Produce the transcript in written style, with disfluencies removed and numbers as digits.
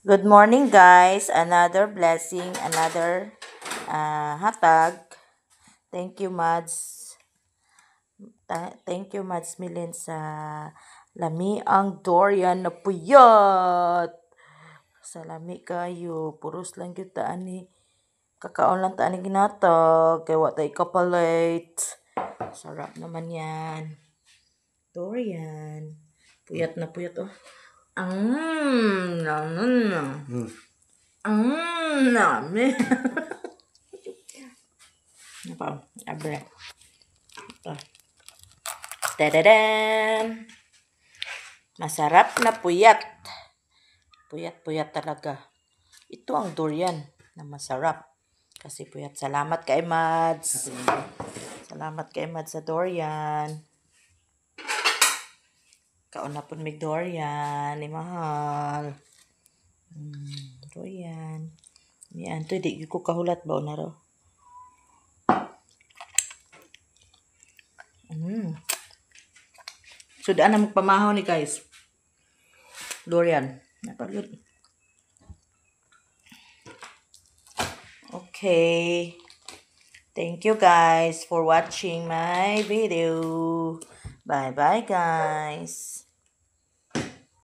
Good morning, guys. Another blessing, another hatag. Thank you, Mads. Thank you, Mads Milin sa lami ang Dorian na puyat. Sa lami kayo. Puros lang yung taan ni. Kakaon lang taan ni ginatag. Kaya watay kapalit. Sarap naman yan. Dorian. Puyat na puyat, oh. Nami. Apa? Abre. Ito. Tadadan! Masarap na puyat. Puyat-puyat talaga. Ito ang durian na masarap. Kasi puyat. Salamat kay Mads. Salamat kay Mads sa durian. Kaon na po may durian. Ni mahal. Durian. Yan. Ito, di ko kahulat ba na raw. So, daan na magpamahaw ni guys. Durian. Napagod. Okay. Thank you guys for watching my video. Bye-bye guys.